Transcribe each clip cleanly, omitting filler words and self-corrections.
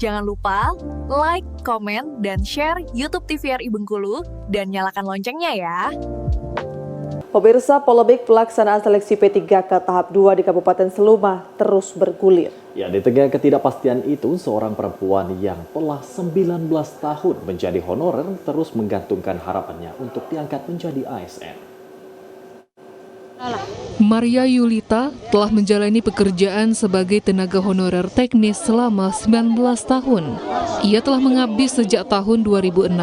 Jangan lupa like, komen, dan share YouTube TVRI Bengkulu dan nyalakan loncengnya ya. Pemirsa, polemik pelaksanaan seleksi P3K tahap 2 di Kabupaten Seluma terus bergulir. Ya, di tengah ketidakpastian itu, seorang perempuan yang telah 19 tahun menjadi honorer terus menggantungkan harapannya untuk diangkat menjadi ASN. Maria Yulita telah menjalani pekerjaan sebagai tenaga honorer teknis selama 19 tahun. Ia telah mengabdi sejak tahun 2006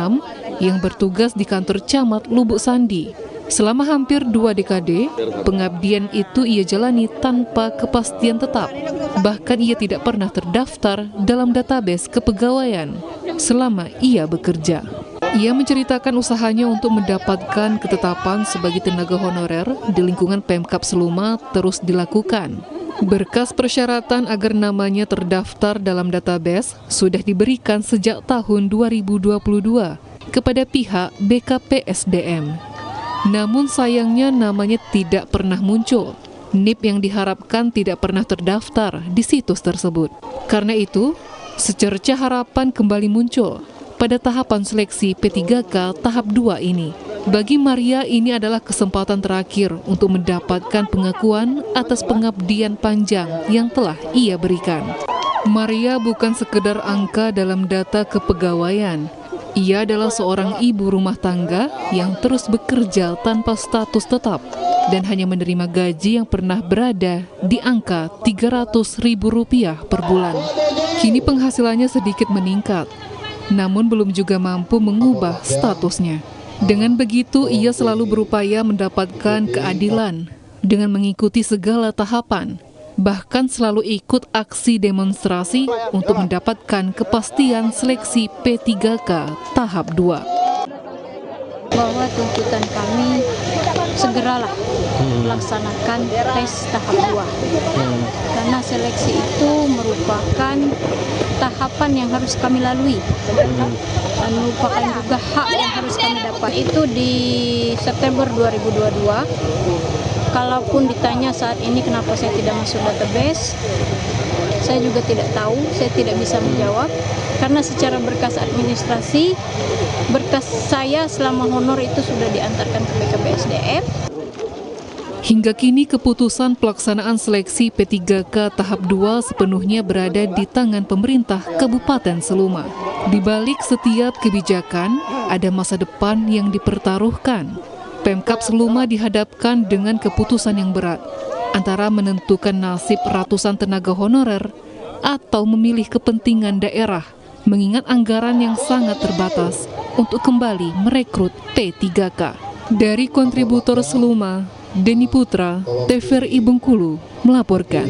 yang bertugas di kantor camat Lubuk Sandi. Selama hampir 2 dekade, pengabdian itu ia jalani tanpa kepastian tetap. Bahkan ia tidak pernah terdaftar dalam database kepegawaian selama ia bekerja. Ia menceritakan usahanya untuk mendapatkan ketetapan sebagai tenaga honorer di lingkungan Pemkab Seluma terus dilakukan. Berkas persyaratan agar namanya terdaftar dalam database sudah diberikan sejak tahun 2022 kepada pihak BKPSDM. Namun sayangnya namanya tidak pernah muncul. NIP yang diharapkan tidak pernah terdaftar di situs tersebut. Karena itu, secerca harapan kembali muncul pada tahapan seleksi P3K tahap 2 ini. Bagi Maria, ini adalah kesempatan terakhir untuk mendapatkan pengakuan atas pengabdian panjang yang telah ia berikan. Maria bukan sekedar angka dalam data kepegawaian. Ia adalah seorang ibu rumah tangga yang terus bekerja tanpa status tetap dan hanya menerima gaji yang pernah berada di angka Rp300.000 per bulan. Kini penghasilannya sedikit meningkat, namun belum juga mampu mengubah statusnya. Dengan begitu, ia selalu berupaya mendapatkan keadilan dengan mengikuti segala tahapan, bahkan selalu ikut aksi demonstrasi untuk mendapatkan kepastian seleksi P3K tahap 2. Bahwa tuntutan kami segeralah melaksanakan tes tahap 2. Karena seleksi itu merupakan tahapan yang harus kami lalui. Dan merupakan juga hak yang harus kami dapat. Itu di September 2022. Kalaupun ditanya saat ini kenapa saya tidak masuk database, saya juga tidak tahu, saya tidak bisa menjawab. Karena secara berkas administrasi, berkas saya selama honor itu sudah diantarkan ke BKPSDM. Hingga kini keputusan pelaksanaan seleksi P3K tahap 2 sepenuhnya berada di tangan pemerintah Kabupaten Seluma. Di balik setiap kebijakan, ada masa depan yang dipertaruhkan. Pemkab Seluma dihadapkan dengan keputusan yang berat, antara menentukan nasib ratusan tenaga honorer atau memilih kepentingan daerah, mengingat anggaran yang sangat terbatas untuk kembali merekrut P3K. Dari kontributor Seluma, Denny Putra, TVRI Bengkulu melaporkan.